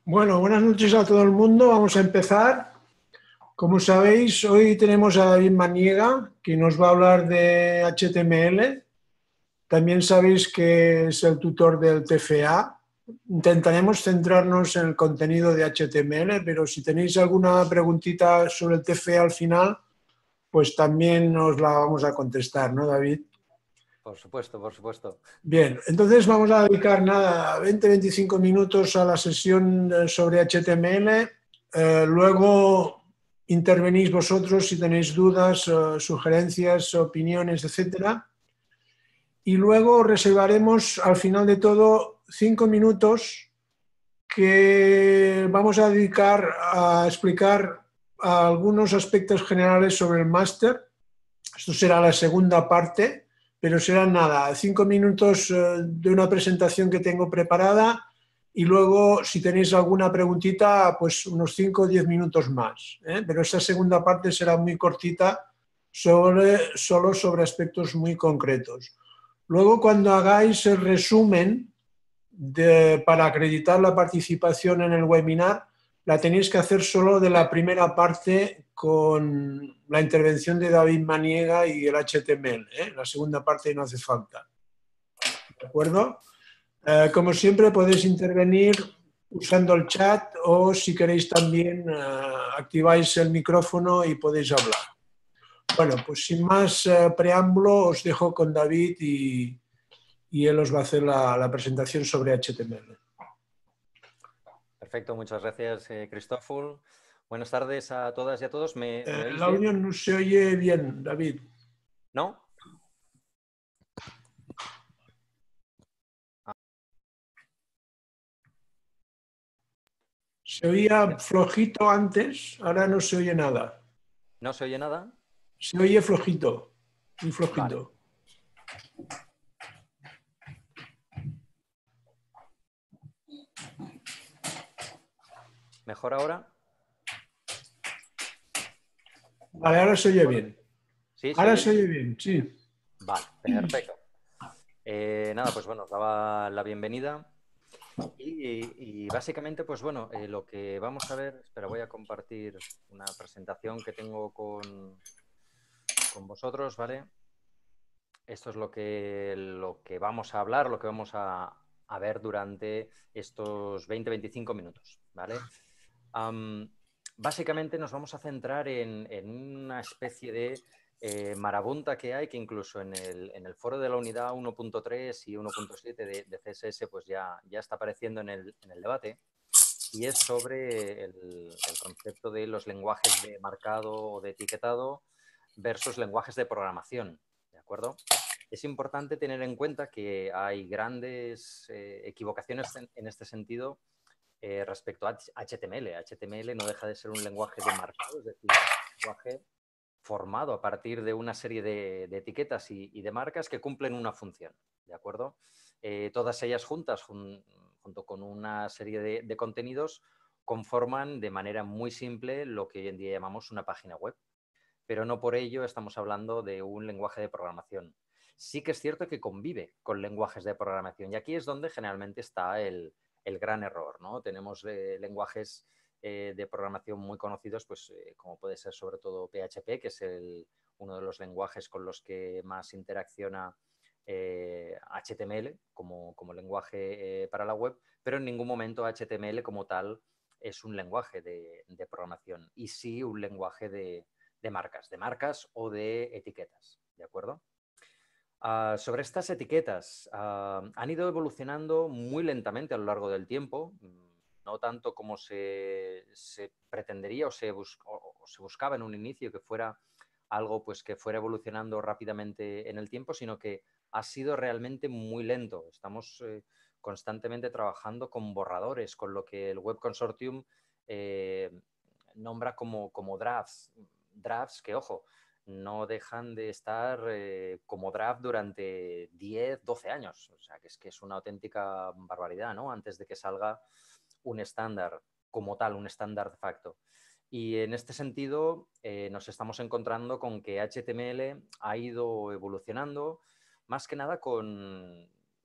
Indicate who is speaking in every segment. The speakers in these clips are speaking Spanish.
Speaker 1: Bueno, buenas noches a todo el mundo. Vamos a empezar. Como sabéis, hoy tenemos a David Maniega, que nos va a hablar de HTML. También sabéis que es el tutor del TFA. Intentaremos centrarnos en el contenido de HTML, pero si tenéis alguna preguntita sobre el TFA al final, pues también nos la vamos a contestar, ¿no, David?
Speaker 2: Por supuesto, por supuesto.
Speaker 1: Bien, entonces vamos a dedicar nada, 20-25 minutos a la sesión sobre HTML. Luego intervenís vosotros si tenéis dudas, sugerencias, opiniones, etcétera. Y luego reservaremos al final de todo 5 minutos que vamos a dedicar a explicar algunos aspectos generales sobre el máster. Esto será la segunda parte, pero serán nada, 5 minutos de una presentación que tengo preparada y luego, si tenéis alguna preguntita, pues unos 5 o 10 minutos más. Pero esa segunda parte será muy cortita, solo sobre aspectos muy concretos. Luego, cuando hagáis el resumen para acreditar la participación en el webinar, la tenéis que hacer solo de la primera parte con la intervención de David Maniega y el HTML. La segunda parte no hace falta. ¿De acuerdo? Como siempre, podéis intervenir usando el chat o si queréis también activáis el micrófono y podéis hablar. Bueno, pues sin más preámbulo, os dejo con David y él os va a hacer la presentación sobre HTML.
Speaker 2: Perfecto, muchas gracias, Cristófol. Buenas tardes a todas y a todos. ¿Me
Speaker 1: El
Speaker 2: oís bien?
Speaker 1: audio no se oye bien, David.
Speaker 2: ¿No?
Speaker 1: Se oía flojito antes, ahora no se oye nada.
Speaker 2: ¿No se oye nada?
Speaker 1: Se oye flojito, muy
Speaker 2: Vale.
Speaker 1: flojito.
Speaker 2: ¿Mejor ahora?
Speaker 1: Vale, ahora se oye bien.
Speaker 2: ¿Sí? ¿Se
Speaker 1: Ahora
Speaker 2: oye
Speaker 1: se
Speaker 2: bien?
Speaker 1: oye bien, sí.
Speaker 2: Vale, perfecto. Nada, pues bueno, os daba la bienvenida. Y básicamente, pues bueno, lo que vamos a ver, espera, voy a compartir una presentación que tengo con vosotros, ¿vale? Esto es lo que vamos a hablar, lo que vamos a ver durante estos 20-25 minutos, ¿vale? Básicamente nos vamos a centrar en una especie de marabunta que hay, que incluso en el foro de la unidad 1.3 y 1.7 de CSS pues ya está apareciendo en el debate, y es sobre el concepto de los lenguajes de marcado o de etiquetado versus lenguajes de programación, ¿de acuerdo? Es importante tener en cuenta que hay grandes equivocaciones en este sentido respecto a HTML. HTML no deja de ser un lenguaje de marcado, es decir, un lenguaje formado a partir de una serie de etiquetas y de marcas que cumplen una función, ¿de acuerdo? Todas ellas juntas, junto con una serie de contenidos, conforman de manera muy simple lo que hoy en día llamamos una página web. Pero no por ello estamos hablando de un lenguaje de programación. Sí que es cierto que convive con lenguajes de programación y aquí es donde generalmente está el gran error, ¿no? Tenemos lenguajes de programación muy conocidos, pues como puede ser sobre todo PHP, que es uno de los lenguajes con los que más interacciona HTML como lenguaje para la web, pero en ningún momento HTML como tal es un lenguaje de programación y sí un lenguaje de marcas o de etiquetas, ¿de acuerdo? Sobre estas etiquetas, han ido evolucionando muy lentamente a lo largo del tiempo, no tanto como se pretendería o se buscaba en un inicio, que fuera algo pues, que fuera evolucionando rápidamente en el tiempo, sino que ha sido realmente muy lento. Estamos constantemente trabajando con borradores, con lo que el Web Consortium nombra como drafts que, ojo, no dejan de estar como draft durante 10, 12 años. O sea, que es una auténtica barbaridad, ¿no? Antes de que salga un estándar como tal, un estándar de facto. Y en este sentido nos estamos encontrando con que HTML ha ido evolucionando más que nada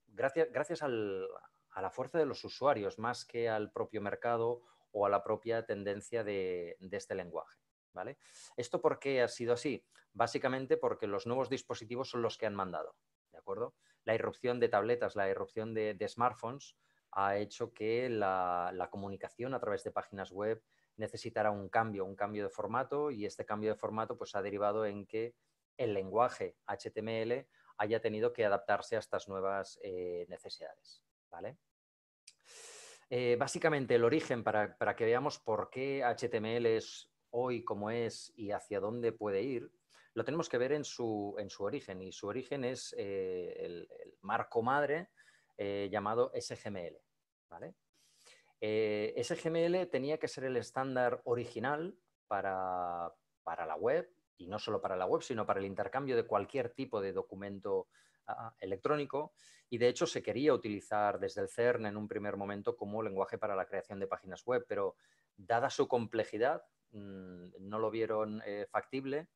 Speaker 2: gracias al a la fuerza de los usuarios más que al propio mercado o a la propia tendencia de este lenguaje, ¿vale? ¿Esto por qué ha sido así? Básicamente porque los nuevos dispositivos son los que han mandado, ¿de acuerdo? La irrupción de tabletas, la irrupción de smartphones ha hecho que la comunicación a través de páginas web necesitara un cambio de formato, y este cambio de formato pues ha derivado en que el lenguaje HTML haya tenido que adaptarse a estas nuevas necesidades, ¿vale? Básicamente el origen, para que veamos por qué HTML es hoy como es y hacia dónde puede ir, lo tenemos que ver en su origen, y su origen es el marco madre llamado SGML, ¿vale? SGML tenía que ser el estándar original para la web, y no solo para la web, sino para el intercambio de cualquier tipo de documento electrónico, y de hecho se quería utilizar desde el CERN en un primer momento como lenguaje para la creación de páginas web, pero dada su complejidad no lo vieron factible,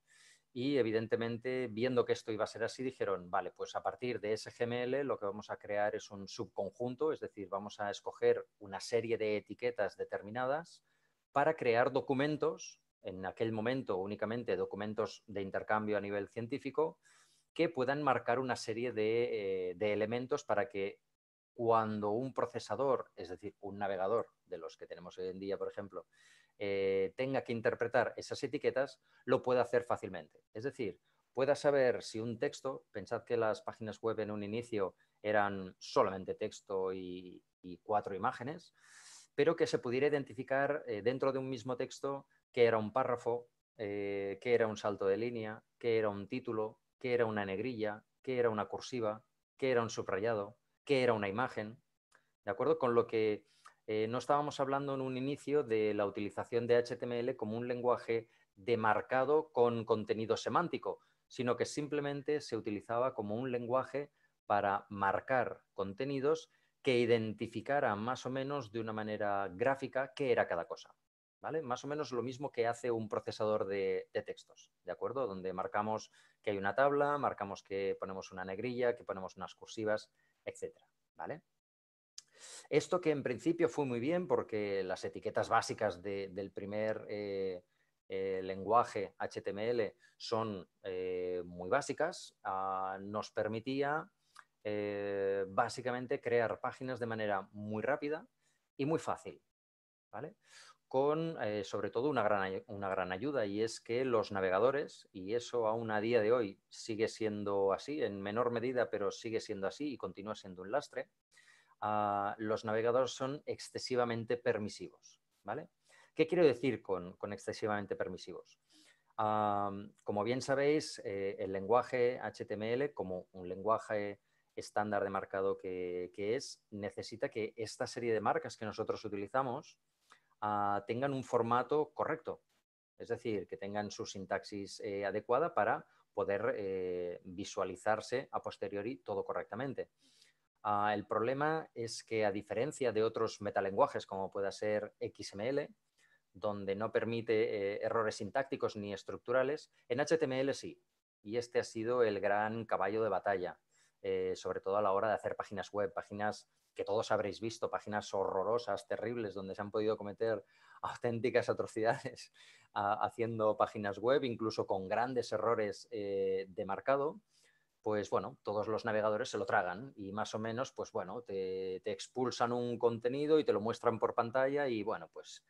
Speaker 2: y evidentemente, viendo que esto iba a ser así, dijeron, vale, pues a partir de SGML lo que vamos a crear es un subconjunto, es decir, vamos a escoger una serie de etiquetas determinadas para crear documentos, en aquel momento únicamente documentos de intercambio a nivel científico, que puedan marcar una serie de elementos para que cuando un procesador, es decir, un navegador de los que tenemos hoy en día, por ejemplo, tenga que interpretar esas etiquetas, lo pueda hacer fácilmente. Es decir, pueda saber si un texto, pensad que las páginas web en un inicio eran solamente texto y 4 imágenes, pero que se pudiera identificar dentro de un mismo texto qué era un párrafo, qué era un salto de línea, qué era un título, qué era una negrilla, qué era una cursiva, qué era un subrayado, qué era una imagen, ¿de acuerdo? Con lo que no estábamos hablando en un inicio de la utilización de HTML como un lenguaje demarcado con contenido semántico, sino que simplemente se utilizaba como un lenguaje para marcar contenidos que identificaran más o menos de una manera gráfica qué era cada cosa, ¿vale? Más o menos lo mismo que hace un procesador de textos, ¿de acuerdo? Donde marcamos que hay una tabla, marcamos que ponemos una negrilla, que ponemos unas cursivas, etcétera, ¿vale? Esto, que en principio fue muy bien porque las etiquetas básicas del primer lenguaje HTML son muy básicas, nos permitía básicamente crear páginas de manera muy rápida y muy fácil, ¿vale? Con sobre todo una gran ayuda, y es que los navegadores, y eso aún a día de hoy sigue siendo así, en menor medida, pero sigue siendo así y continúa siendo un lastre, los navegadores son excesivamente permisivos, ¿vale? ¿Qué quiero decir con excesivamente permisivos? Como bien sabéis, el lenguaje HTML, como un lenguaje estándar de marcado que es, necesita que esta serie de marcas que nosotros utilizamos tengan un formato correcto, es decir, que tengan su sintaxis adecuada para poder visualizarse a posteriori todo correctamente. El problema es que, a diferencia de otros metalenguajes como pueda ser XML, donde no permite errores sintácticos ni estructurales, en HTML sí. Y este ha sido el gran caballo de batalla, sobre todo a la hora de hacer páginas web, páginas que todos habréis visto, páginas horrorosas, terribles, donde se han podido cometer auténticas atrocidades haciendo páginas web, incluso con grandes errores de marcado. Pues bueno, todos los navegadores se lo tragan y más o menos, pues bueno, te expulsan un contenido y te lo muestran por pantalla y bueno, pues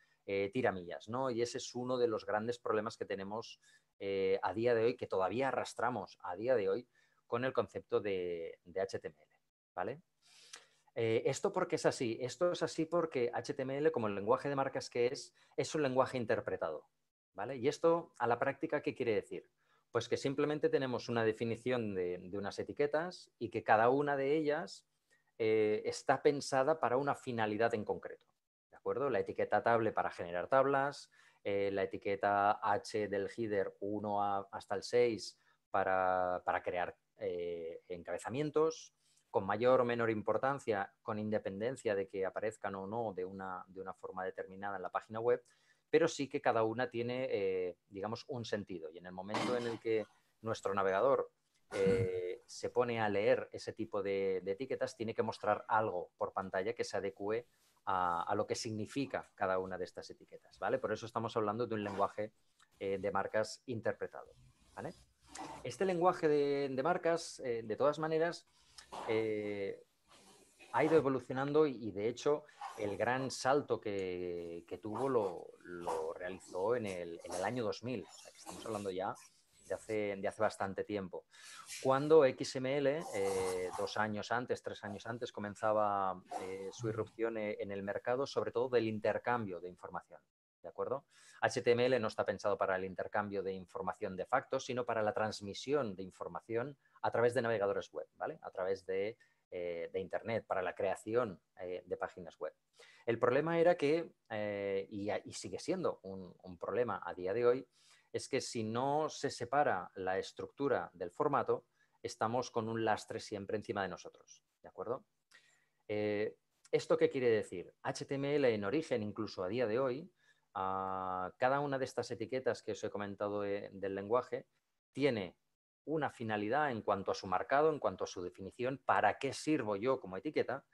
Speaker 2: tira millas, ¿no? Y ese es uno de los grandes problemas que tenemos a día de hoy, que todavía arrastramos a día de hoy con el concepto de HTML, ¿vale? ¿Esto por qué es así? Esto es así porque HTML, como el lenguaje de marcas que es un lenguaje interpretado, ¿vale? Y esto, a la práctica, ¿qué quiere decir? Pues que simplemente tenemos una definición de unas etiquetas y que cada una de ellas está pensada para una finalidad en concreto, ¿de acuerdo? La etiqueta table para generar tablas, la etiqueta H del header 1 hasta el 6 para crear encabezamientos, con mayor o menor importancia, con independencia de que aparezcan o no de una forma determinada en la página web, pero sí que cada una tiene, digamos, un sentido. Y en el momento en el que nuestro navegador se pone a leer ese tipo de etiquetas, tiene que mostrar algo por pantalla que se adecue a lo que significa cada una de estas etiquetas, ¿vale? Por eso estamos hablando de un lenguaje de marcas interpretado, ¿vale? Este lenguaje de marcas, de todas maneras, ha ido evolucionando y de hecho el gran salto que tuvo lo realizó en el año 2000. O sea, que estamos hablando ya de hace bastante tiempo. Cuando XML, 2 años antes, 3 años antes, comenzaba su irrupción en el mercado, sobre todo del intercambio de información. ¿De acuerdo? HTML no está pensado para el intercambio de información de facto, sino para la transmisión de información a través de navegadores web, ¿vale? A través de Internet, para la creación de páginas web. El problema era que, y sigue siendo un problema a día de hoy, es que si no se separa la estructura del formato, estamos con un lastre siempre encima de nosotros, ¿de acuerdo? ¿Esto qué quiere decir? HTML en origen, incluso a día de hoy, cada una de estas etiquetas que os he comentado del lenguaje tiene una finalidad en cuanto a su marcado, en cuanto a su definición, para qué sirvo yo como etiqueta,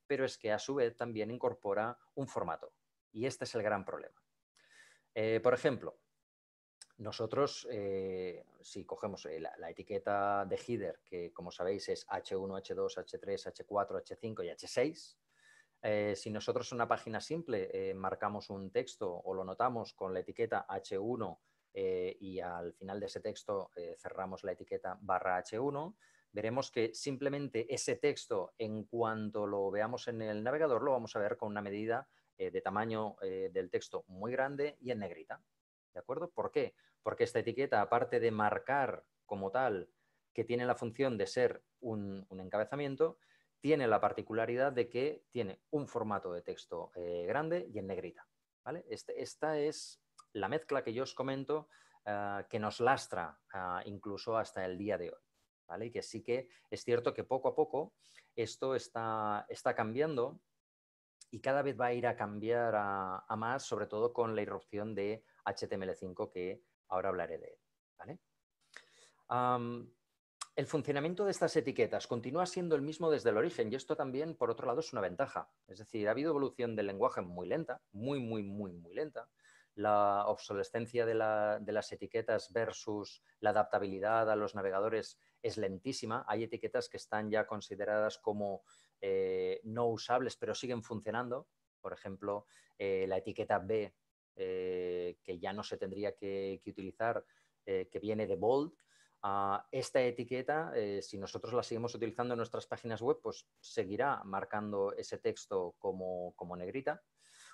Speaker 2: pero es que a su vez también incorpora un formato. Y este es el gran problema. Por ejemplo, nosotros, si cogemos la etiqueta de header, que como sabéis es H1, H2, H3, H4, H5 y H6, si nosotros en una página simple marcamos un texto o lo notamos con la etiqueta H1 y al final de ese texto cerramos la etiqueta /H1, veremos que simplemente ese texto, en cuanto lo veamos en el navegador, lo vamos a ver con una medida de tamaño del texto muy grande y en negrita. ¿De acuerdo? ¿Por qué? Porque esta etiqueta, aparte de marcar como tal que tiene la función de ser un encabezamiento, tiene la particularidad de que tiene un formato de texto grande y en negrita, ¿vale? Esta es la mezcla que yo os comento que nos lastra incluso hasta el día de hoy, ¿vale? Y que sí que es cierto que poco a poco esto está cambiando y cada vez va a ir a cambiar a más, sobre todo con la irrupción de HTML5, que ahora hablaré de él, ¿vale? El funcionamiento de estas etiquetas continúa siendo el mismo desde el origen y esto también, por otro lado, es una ventaja. Es decir, ha habido evolución del lenguaje muy lenta, muy lenta. La obsolescencia de las etiquetas versus la adaptabilidad a los navegadores es lentísima. Hay etiquetas que están ya consideradas como no usables, pero siguen funcionando. Por ejemplo, la etiqueta B, que ya no se tendría que utilizar, que viene de bold. Esta etiqueta, si nosotros la seguimos utilizando en nuestras páginas web, pues seguirá marcando ese texto como negrita,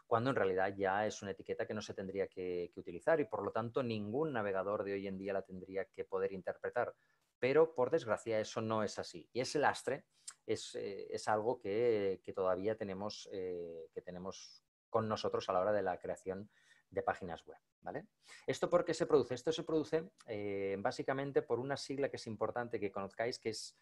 Speaker 2: cuando en realidad ya es una etiqueta que no se tendría que utilizar y por lo tanto ningún navegador de hoy en día la tendría que poder interpretar. Pero por desgracia eso no es así. Y ese lastre es algo que todavía tenemos con nosotros a la hora de la creación de páginas web, ¿vale? ¿Esto por qué se produce? Esto se produce básicamente por una sigla que es importante que conozcáis, que es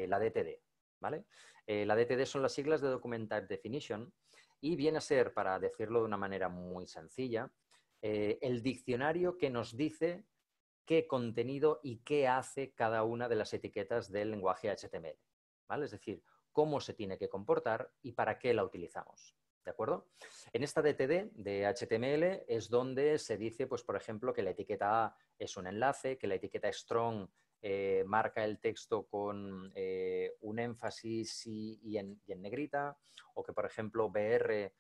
Speaker 2: la DTD, ¿vale? La DTD son las siglas de Document Type Definition y viene a ser, para decirlo de una manera muy sencilla, el diccionario que nos dice qué contenido y qué hace cada una de las etiquetas del lenguaje HTML, ¿vale? Es decir, cómo se tiene que comportar y para qué la utilizamos. ¿De acuerdo? En esta DTD de HTML es donde se dice, pues, por ejemplo, que la etiqueta A es un enlace, que la etiqueta strong marca el texto con un énfasis y en negrita, o que, por ejemplo, BR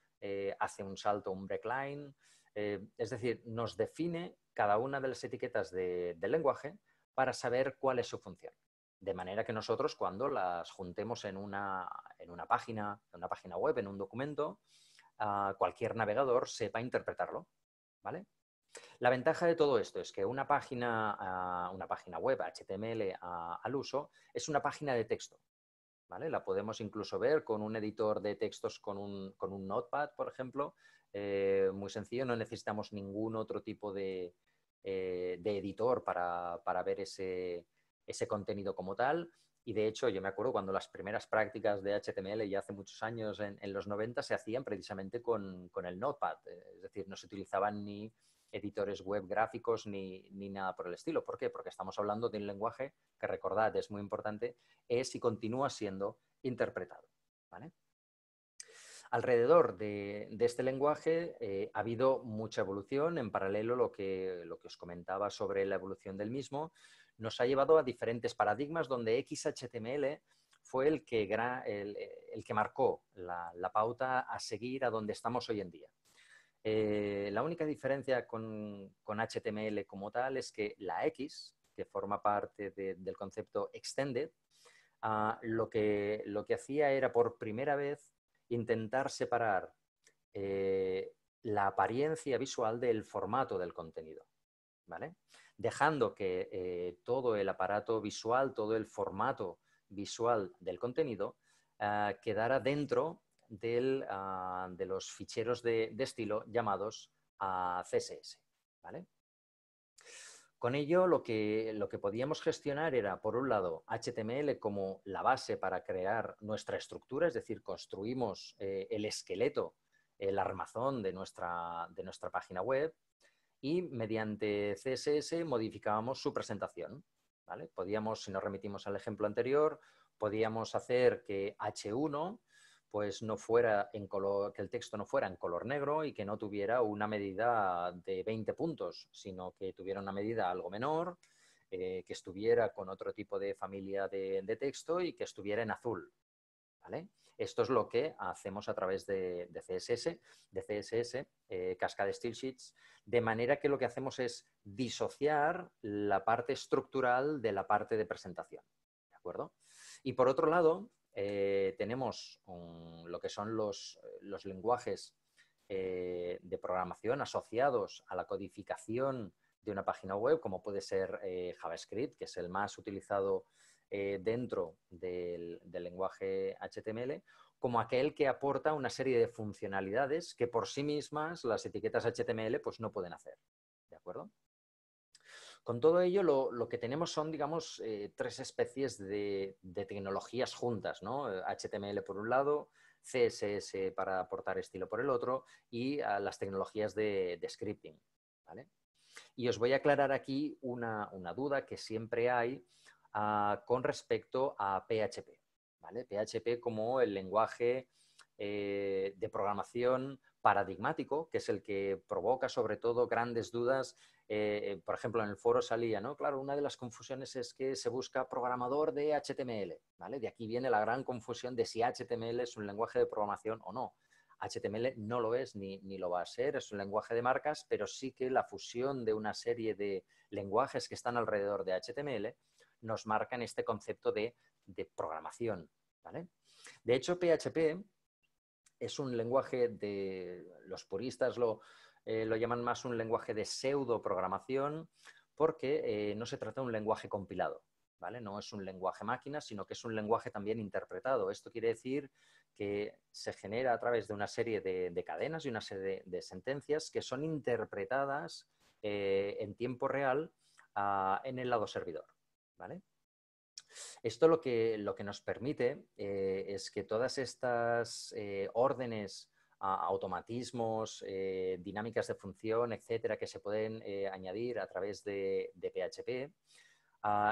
Speaker 2: hace un salto, un breakline. Es decir, nos define cada una de las etiquetas del lenguaje para saber cuál es su función. De manera que nosotros, cuando las juntemos en una página web, en un documento, cualquier navegador sepa interpretarlo, ¿vale? La ventaja de todo esto es que una página web HTML al uso es una página de texto, ¿vale? La podemos incluso ver con un editor de textos, con un Notepad, por ejemplo, muy sencillo, no necesitamos ningún otro tipo de editor para ver ese contenido como tal. Y de hecho, yo me acuerdo cuando las primeras prácticas de HTML, ya hace muchos años, en los 90, se hacían precisamente con el Notepad. Es decir, no se utilizaban ni editores web gráficos ni nada por el estilo. ¿Por qué? Porque estamos hablando de un lenguaje que, recordad, es muy importante, es y continúa siendo interpretado, ¿vale? Alrededor de este lenguaje ha habido mucha evolución. En paralelo, lo que os comentaba sobre la evolución del mismo nos ha llevado a diferentes paradigmas donde XHTML fue el que marcó la pauta a seguir a donde estamos hoy en día. La única diferencia con HTML como tal es que la X, que forma parte del concepto extended, lo que hacía era por primera vez intentar separar la apariencia visual del formato del contenido, ¿vale? Dejando que todo el aparato visual, todo el formato visual del contenido quedara dentro de los ficheros de estilo llamados CSS, ¿vale? Con ello, lo que podíamos gestionar era, por un lado, HTML como la base para crear nuestra estructura, es decir, construimos el esqueleto, el armazón de nuestra página web, y mediante CSS modificábamos su presentación, ¿vale? Podíamos, si nos remitimos al ejemplo anterior, podíamos hacer que H1 pues no fuera en color, que el texto no fuera en color negro y que no tuviera una medida de 20 puntos, sino que tuviera una medida algo menor, que estuviera con otro tipo de familia de texto y que estuviera en azul, ¿vale? Esto es lo que hacemos a través de CSS, Cascade Style Sheets, de manera que lo que hacemos es disociar la parte estructural de la parte de presentación, ¿de acuerdo? Y por otro lado, tenemos lo que son los lenguajes de programación asociados a la codificación de una página web, como puede ser JavaScript, que es el más utilizado dentro del lenguaje HTML, como aquel que aporta una serie de funcionalidades que por sí mismas las etiquetas HTML pues no pueden hacer, ¿de acuerdo? Con todo ello, lo que tenemos son, digamos, tres especies de tecnologías juntas, ¿no? HTML por un lado, CSS para aportar estilo por el otro y las tecnologías de scripting, ¿vale? Y os voy a aclarar aquí una duda que siempre hay con respecto a PHP, ¿vale? PHP como el lenguaje de programación paradigmático, que es el que provoca sobre todo grandes dudas. Por ejemplo, en el foro salía, ¿no? Claro, una de las confusiones es que se busca programador de HTML, ¿vale? De aquí viene la gran confusión de si HTML es un lenguaje de programación o no. HTML no lo es ni lo va a ser, es un lenguaje de marcas, pero sí que la fusión de una serie de lenguajes que están alrededor de HTML nos marcan este concepto de programación, ¿vale? De hecho, PHP es un lenguaje los puristas lo llaman más un lenguaje de pseudo programación porque no se trata de un lenguaje compilado, ¿vale? No es un lenguaje máquina, sino que es un lenguaje también interpretado. Esto quiere decir que se genera a través de una serie de cadenas y una serie de sentencias que son interpretadas en tiempo real en el lado servidor, ¿vale? Esto lo que nos permite es que todas estas órdenes, automatismos, dinámicas de función, etcétera, que se pueden añadir a través de PHP,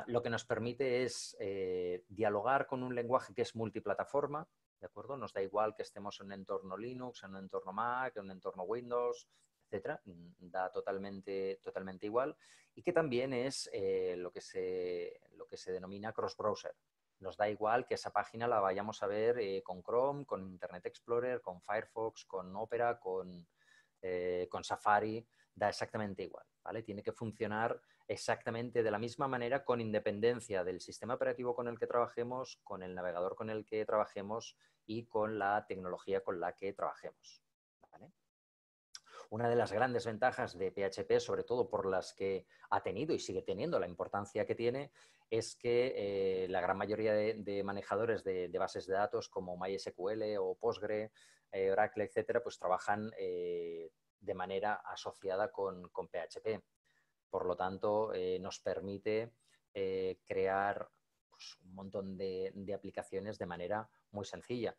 Speaker 2: lo que nos permite es dialogar con un lenguaje que es multiplataforma, ¿de acuerdo? Nos da igual que estemos en un entorno Linux, en un entorno Mac, en un entorno Windows, etcétera, da totalmente igual, y que también es lo que se denomina cross-browser. Nos da igual que esa página la vayamos a ver con Chrome, con Internet Explorer, con Firefox, con Opera, con Safari, da exactamente igual, ¿vale? Tiene que funcionar exactamente de la misma manera con independencia del sistema operativo con el que trabajemos, con el navegador con el que trabajemos y con la tecnología con la que trabajemos, ¿vale? Una de las grandes ventajas de PHP, sobre todo por las que ha tenido y sigue teniendo la importancia que tiene, es que la gran mayoría de manejadores de bases de datos como MySQL o Postgre, Oracle, etcétera, pues trabajan de manera asociada con PHP. Por lo tanto, nos permite crear pues, un montón de aplicaciones de manera muy sencilla.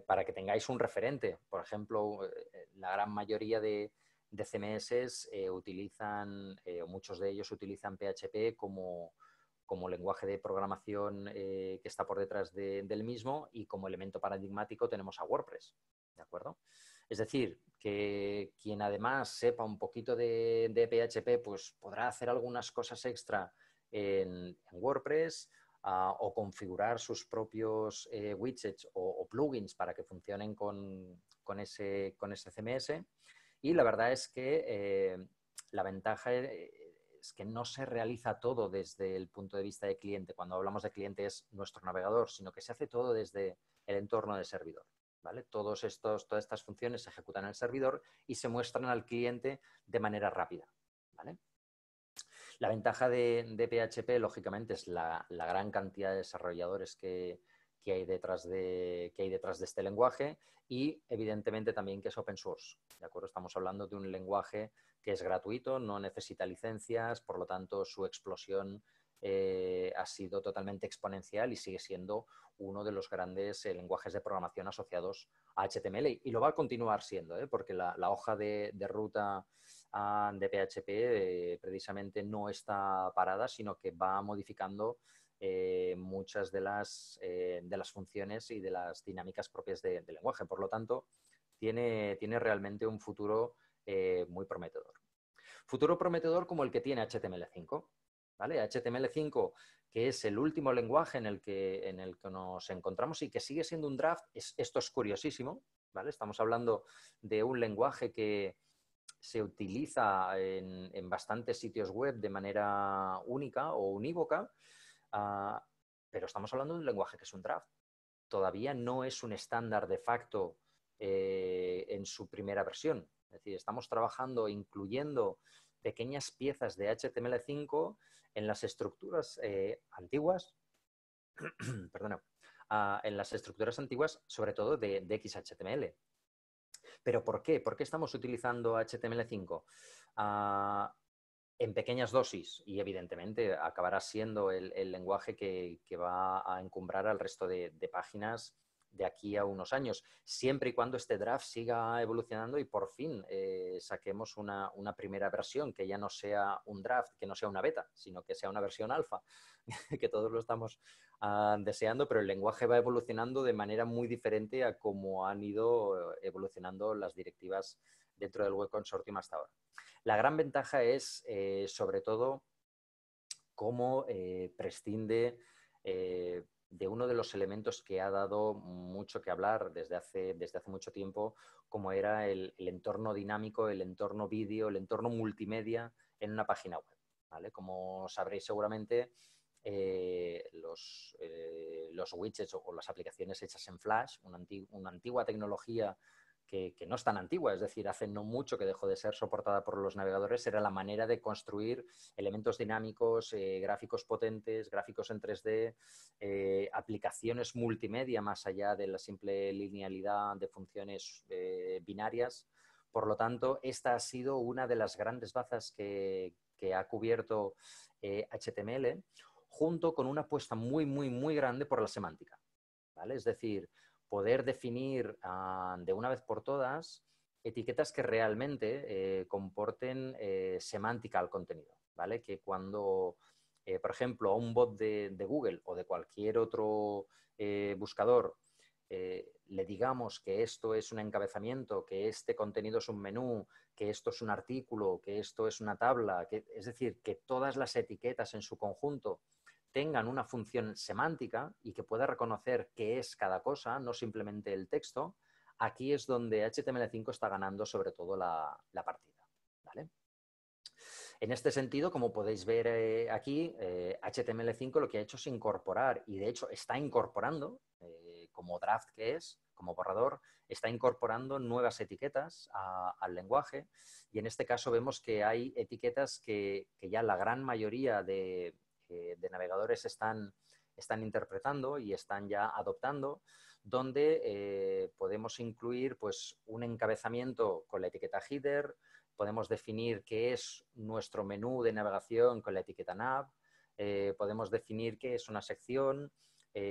Speaker 2: Para que tengáis un referente, por ejemplo, la gran mayoría de de CMS utilizan, o muchos de ellos utilizan PHP como lenguaje de programación que está por detrás del mismo, y como elemento paradigmático tenemos a WordPress, ¿de acuerdo? Es decir, que quien además sepa un poquito de PHP, pues podrá hacer algunas cosas extra en WordPress, o configurar sus propios widgets o plugins para que funcionen con ese CMS. Y la verdad es que la ventaja es que no se realiza todo desde el punto de vista de cliente. Cuando hablamos de cliente es nuestro navegador, sino que se hace todo desde el entorno de servidor, ¿vale? Todas estas funciones se ejecutan en el servidor y se muestran al cliente de manera rápida, ¿vale? La ventaja de PHP, lógicamente, es la gran cantidad de desarrolladores que hay detrás de este lenguaje, y, evidentemente, también que es open source, ¿de acuerdo? Estamos hablando de un lenguaje que es gratuito, no necesita licencias, por lo tanto, su explosión ha sido totalmente exponencial y sigue siendo uno de los grandes lenguajes de programación asociados a HTML, y lo va a continuar siendo, porque la hoja de ruta de PHP precisamente no está parada, sino que va modificando muchas de las funciones y de las dinámicas propias del lenguaje. Por lo tanto, tiene realmente un futuro muy prometedor. Futuro prometedor como el que tiene HTML5. ¿Vale? HTML5, que es el último lenguaje en el que nos encontramos y que sigue siendo un draft. Esto es curiosísimo, ¿vale? Estamos hablando de un lenguaje que se utiliza en bastantes sitios web de manera única o unívoca, pero estamos hablando de un lenguaje que es un draft. Todavía no es un estándar de facto en su primera versión. Es decir, estamos trabajando incluyendo pequeñas piezas de HTML5 en las estructuras antiguas, perdona, en las estructuras antiguas, sobre todo de XHTML. ¿Pero por qué? ¿Por qué estamos utilizando HTML5? En pequeñas dosis, y evidentemente acabará siendo el lenguaje que va a encumbrar al resto de páginas de aquí a unos años, siempre y cuando este draft siga evolucionando y por fin saquemos una primera versión que ya no sea un draft, que no sea una beta, sino que sea una versión alfa, que todos lo estamos deseando, pero el lenguaje va evolucionando de manera muy diferente a cómo han ido evolucionando las directivas dentro del Web Consortium hasta ahora. La gran ventaja es, sobre todo, cómo prescinde de uno de los elementos que ha dado mucho que hablar desde hace mucho tiempo, como era el entorno dinámico, el entorno vídeo, el entorno multimedia en una página web, ¿vale? Como sabréis seguramente, los widgets o las aplicaciones hechas en Flash, una antigua tecnología que no es tan antigua, es decir, hace no mucho que dejó de ser soportada por los navegadores, era la manera de construir elementos dinámicos, gráficos potentes, gráficos en 3D, aplicaciones multimedia más allá de la simple linealidad de funciones binarias. Por lo tanto, esta ha sido una de las grandes bazas que ha cubierto HTML, junto con una apuesta muy, muy, muy grande por la semántica, ¿vale? Es decir, poder definir de una vez por todas etiquetas que realmente comporten semántica al contenido, ¿vale? Que cuando, por ejemplo, a un bot de Google o de cualquier otro buscador le digamos que esto es un encabezamiento, que este contenido es un menú, que esto es un artículo, que esto es una tabla, es decir, que todas las etiquetas en su conjunto tengan una función semántica y que pueda reconocer qué es cada cosa, no simplemente el texto, aquí es donde HTML5 está ganando sobre todo la partida, ¿vale? En este sentido, como podéis ver aquí, HTML5 lo que ha hecho es incorporar, y de hecho está incorporando, como draft que es, como borrador, está incorporando nuevas etiquetas al lenguaje, y en este caso vemos que hay etiquetas que ya la gran mayoría de navegadores están interpretando y están ya adoptando, donde podemos incluir pues, un encabezamiento con la etiqueta header, podemos definir qué es nuestro menú de navegación con la etiqueta nav, podemos definir qué es una sección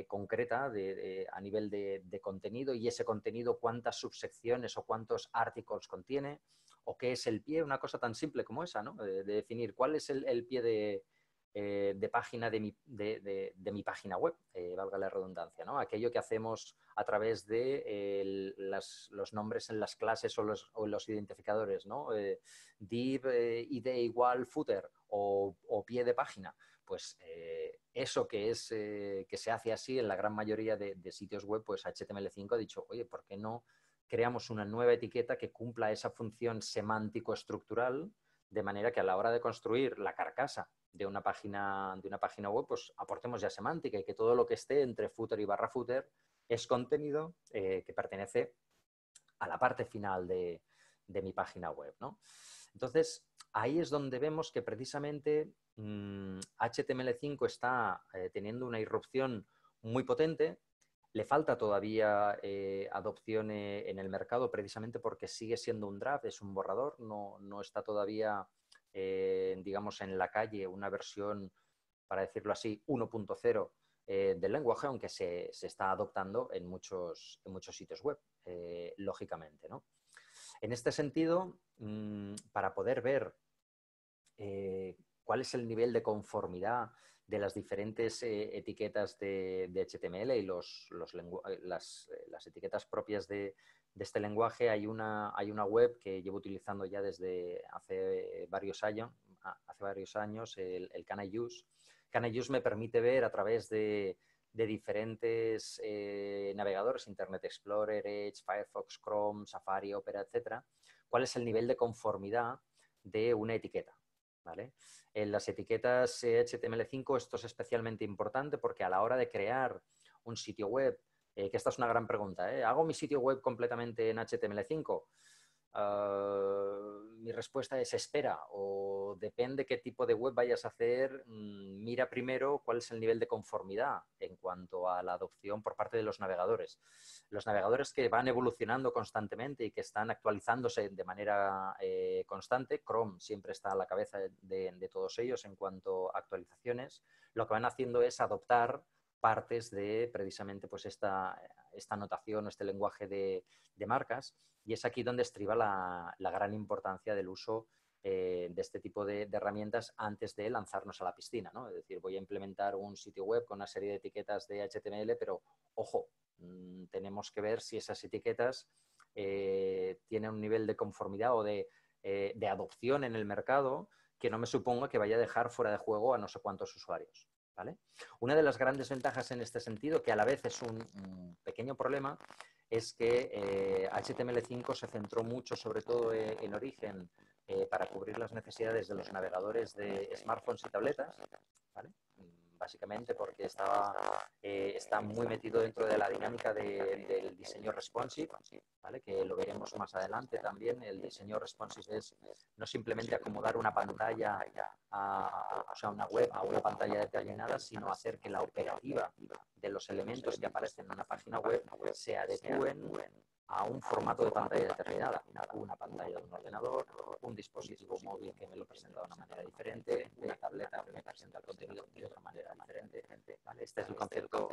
Speaker 2: concreta a nivel de contenido, y ese contenido cuántas subsecciones o cuántos articles contiene, o qué es el pie, una cosa tan simple como esa, ¿no? De definir cuál es el pie de página de mi página web, valga la redundancia, ¿no? Aquello que hacemos a través de los nombres en las clases o los identificadores, ¿no? Div id igual footer o pie de página. Pues eso que se hace así en la gran mayoría de sitios web, pues HTML5 ha dicho, oye, ¿por qué no creamos una nueva etiqueta que cumpla esa función semántico-estructural, de manera que a la hora de construir la carcasa de una página web, pues aportemos ya semántica y que todo lo que esté entre footer y barra footer es contenido que pertenece a la parte final de mi página web, ¿no? Entonces, ahí es donde vemos que precisamente HTML5 está teniendo una irrupción muy potente. Le falta todavía adopción en el mercado precisamente porque sigue siendo un draft, es un borrador, no está todavía, digamos, en la calle una versión, para decirlo así, 1.0 del lenguaje, aunque se está adoptando en muchos sitios web, lógicamente, ¿no? En este sentido, para poder ver cuál es el nivel de conformidad de las diferentes etiquetas de HTML y las etiquetas propias de este lenguaje, hay una web que llevo utilizando ya desde hace varios años, el Can I Use. Can I Use me permite ver a través de diferentes navegadores, Internet Explorer, Edge, Firefox, Chrome, Safari, Opera, etcétera, cuál es el nivel de conformidad de una etiqueta, ¿vale? En las etiquetas HTML5 esto es especialmente importante porque a la hora de crear un sitio web, que esta es una gran pregunta, ¿hago mi sitio web completamente en HTML5? Mi respuesta es espera, o depende qué tipo de web vayas a hacer, mira primero cuál es el nivel de conformidad en cuanto a la adopción por parte de los navegadores. Los navegadores que van evolucionando constantemente y que están actualizándose de manera constante, Chrome siempre está a la cabeza de todos ellos en cuanto a actualizaciones, lo que van haciendo es adoptar partes de precisamente pues esta notación o este lenguaje de marcas, y es aquí donde estriba la gran importancia del uso de este tipo de herramientas antes de lanzarnos a la piscina, ¿no? Es decir, voy a implementar un sitio web con una serie de etiquetas de HTML, pero ojo, tenemos que ver si esas etiquetas tienen un nivel de conformidad o de adopción en el mercado que no me suponga que vaya a dejar fuera de juego a no sé cuántos usuarios, ¿vale? Una de las grandes ventajas en este sentido, que a la vez es un pequeño problema, es que HTML5 se centró mucho, sobre todo en origen, para cubrir las necesidades de los navegadores de smartphones y tabletas, ¿vale? Básicamente porque está muy metido dentro de la dinámica del diseño responsive, ¿vale? Que lo veremos más adelante también. El diseño responsive es no simplemente acomodar una pantalla, o sea, una web a una pantalla determinada, sino hacer que la operativa de los elementos que aparecen en una página web se adecúen a un formato de pantalla determinada, una pantalla de un ordenador, un dispositivo móvil que me lo presenta de una manera diferente, una tableta que me presenta el contenido de otra manera diferente, ¿vale? Este es el concepto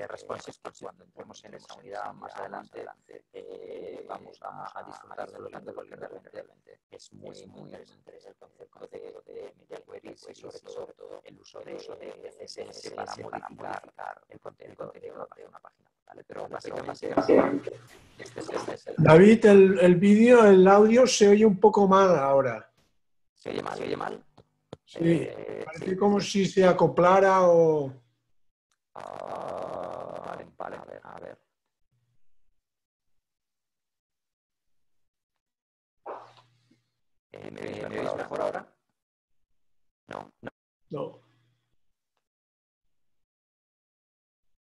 Speaker 2: responsive, que cuando entremos en esa unidad más adelante vamos a disfrutar de lo lindo, porque realmente es muy interesante el concepto de media queries y sobre todo el uso de CSS para modificar el contenido de una página, ¿vale? Pero básicamente este es el...
Speaker 1: David, el vídeo, el audio se oye un poco mal ahora.
Speaker 2: ¿Se oye mal? ¿Se oye mal?
Speaker 1: Sí, parece como si se acoplara o...
Speaker 2: Vale, a ver. ¿Me oís mejor ahora? No.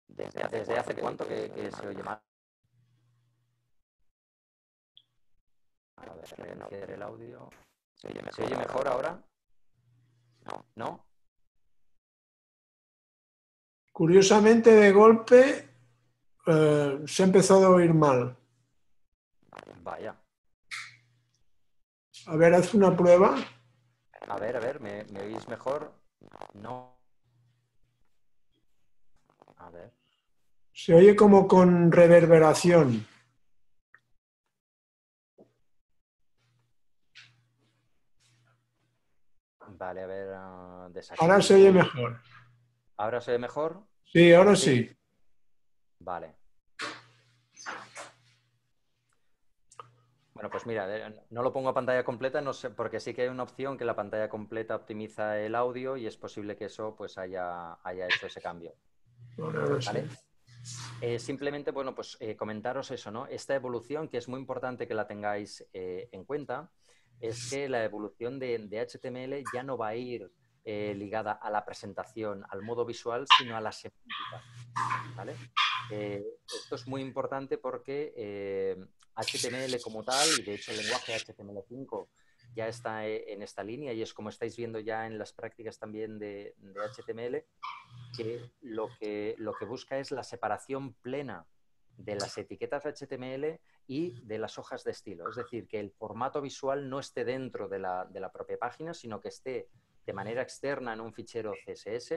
Speaker 2: ¿Desde hace cuánto que se oye mal? A ver, reiniciar el audio. ¿Se oye mejor ahora? ¿No?
Speaker 1: Curiosamente, de golpe, se ha empezado a oír mal.
Speaker 2: Vaya.
Speaker 1: A ver, haz una prueba.
Speaker 2: A ver, ¿me oís mejor? No. A ver.
Speaker 1: Se oye como con reverberación.
Speaker 2: Vale, a ver,
Speaker 1: Ahora se oye
Speaker 2: desactivo.
Speaker 1: mejor.
Speaker 2: ¿Ahora se ve mejor?
Speaker 1: Sí, ahora
Speaker 2: Sí.
Speaker 1: sí.
Speaker 2: Vale. Bueno, pues mira, no lo pongo a pantalla completa, no sé, porque sí que hay una opción que la pantalla completa optimiza el audio y es posible que eso pues haya hecho ese cambio.
Speaker 1: Ahora sí.
Speaker 2: ¿Vale? Simplemente, bueno, pues comentaros eso, ¿no? Esta evolución, que es muy importante que la tengáis en cuenta, es que la evolución de HTML ya no va a ir ligada a la presentación, al modo visual, sino a la semántica, ¿vale? Esto es muy importante porque HTML como tal, y de hecho el lenguaje HTML5 ya está en esta línea y es como estáis viendo ya en las prácticas también de HTML, que lo que busca es la separación plena de las etiquetas HTML y de las hojas de estilo. Es decir, que el formato visual no esté dentro de la propia página, sino que esté de manera externa en un fichero CSS,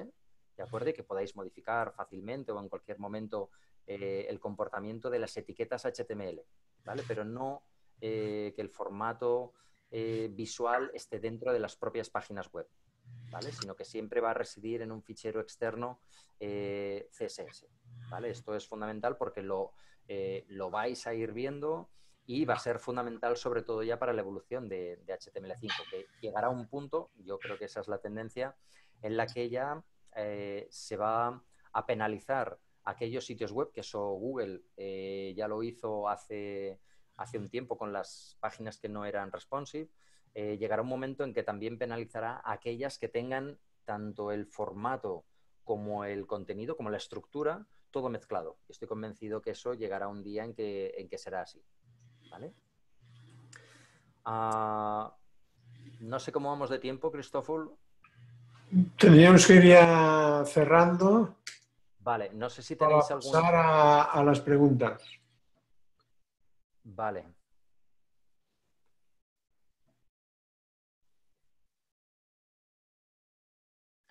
Speaker 2: ¿de acuerdo? Y que podáis modificar fácilmente o en cualquier momento el comportamiento de las etiquetas HTML, ¿vale? Pero no que el formato visual esté dentro de las propias páginas web. ¿Vale? Sino que siempre va a residir en un fichero externo CSS. ¿Vale? Esto es fundamental porque lo vais a ir viendo y va a ser fundamental sobre todo ya para la evolución de HTML5, que llegará a un punto, yo creo que esa es la tendencia, en la que ya se va a penalizar aquellos sitios web, que eso Google ya lo hizo hace un tiempo con las páginas que no eran responsive. Llegará un momento en que también penalizará a aquellas que tengan tanto el formato como el contenido, como la estructura, todo mezclado. Estoy convencido que eso llegará un día en que será así. ¿Vale? No sé cómo vamos de tiempo, Cristófol.
Speaker 1: Tendríamos que ir ya cerrando
Speaker 2: Vale, no sé si
Speaker 1: para
Speaker 2: tenéis alguna...
Speaker 1: pasar a las preguntas.
Speaker 2: Vale.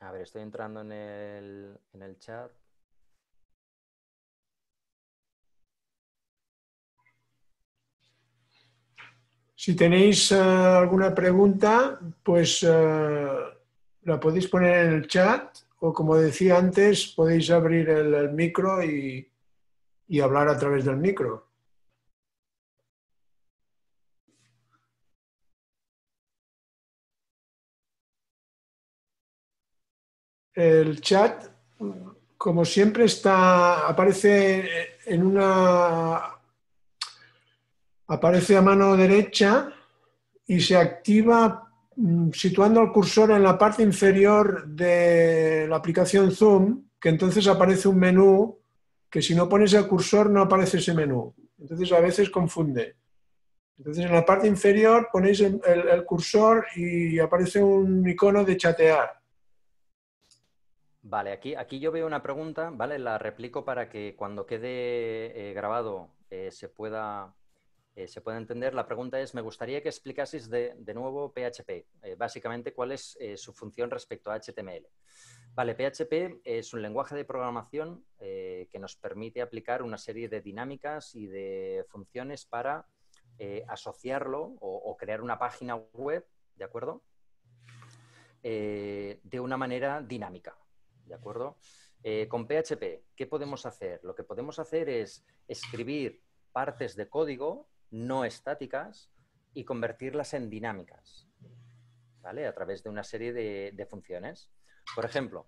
Speaker 2: A ver, estoy entrando en el chat.
Speaker 1: Si tenéis alguna pregunta, pues la podéis poner en el chat o como decía antes, podéis abrir el micro y hablar a través del micro. El chat, como siempre, aparece aparece a mano derecha y se activa situando el cursor en la parte inferior de la aplicación Zoom, que entonces aparece un menú que si no pones el cursor no aparece ese menú. Entonces a veces confunde. Entonces en la parte inferior ponéis el cursor y aparece un icono de chatear.
Speaker 2: Vale, aquí yo veo una pregunta, ¿vale? La replico para que cuando quede grabado se pueda entender. La pregunta es, me gustaría que explicases de nuevo PHP, básicamente cuál es su función respecto a HTML. Vale, PHP es un lenguaje de programación que nos permite aplicar una serie de dinámicas y de funciones para asociarlo o crear una página web, ¿de acuerdo? De una manera dinámica, ¿de acuerdo? Con PHP, ¿qué podemos hacer? Lo que podemos hacer es escribir partes de código no estáticas y convertirlas en dinámicas, ¿vale? A través de una serie de funciones. Por ejemplo,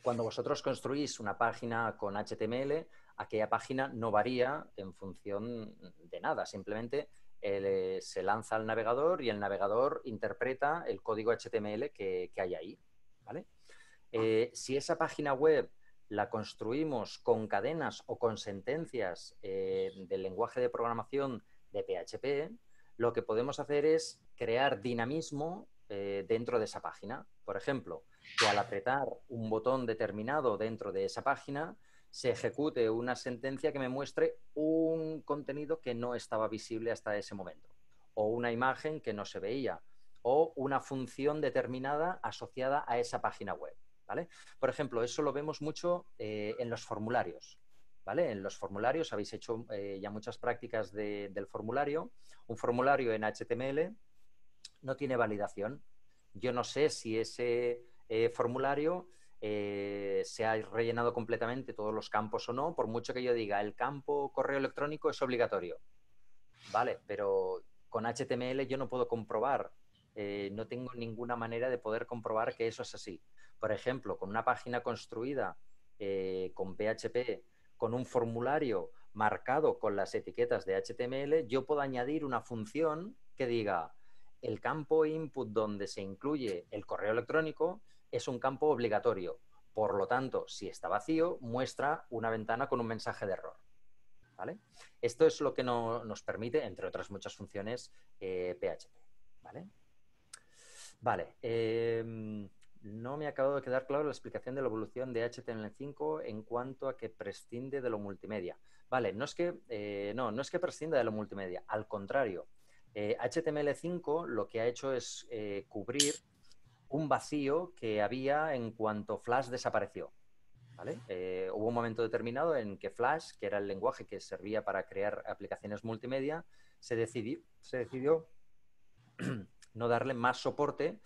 Speaker 2: cuando vosotros construís una página con HTML, aquella página no varía en función de nada, simplemente se lanza al navegador y el navegador interpreta el código HTML que hay ahí, ¿vale? Si esa página web la construimos con cadenas o con sentencias del lenguaje de programación de PHP, lo que podemos hacer es crear dinamismo dentro de esa página. Por ejemplo, que al apretar un botón determinado dentro de esa página se ejecute una sentencia que me muestre un contenido que no estaba visible hasta ese momento, o una imagen que no se veía, o una función determinada asociada a esa página web, ¿vale? Por ejemplo, eso lo vemos mucho en los formularios, ¿vale? En los formularios habéis hecho ya muchas prácticas del formulario. Un formulario en HTML no tiene validación. yo no sé si ese formulario se ha rellenado completamente todos los campos o no, por mucho que yo diga, el campo correo electrónico es obligatorio. Vale, pero con HTML yo no puedo comprobar, no tengo ninguna manera de poder comprobar que eso es así. Por ejemplo, con una página construida con PHP, con un formulario marcado con las etiquetas de HTML, yo puedo añadir una función que diga, el campo input donde se incluye el correo electrónico es un campo obligatorio. Por lo tanto, si está vacío, muestra una ventana con un mensaje de error. ¿Vale? Esto es lo que nos permite, entre otras muchas funciones, PHP. ¿Vale? Vale. No me ha acabado de quedar claro la explicación de la evolución de HTML5 en cuanto a que prescinde de lo multimedia. Vale, no es que prescinda de lo multimedia, al contrario. HTML5 lo que ha hecho es cubrir un vacío que había en cuanto Flash desapareció. ¿Vale? Hubo un momento determinado en que Flash, que era el lenguaje que servía para crear aplicaciones multimedia, se decidió no darle más soporte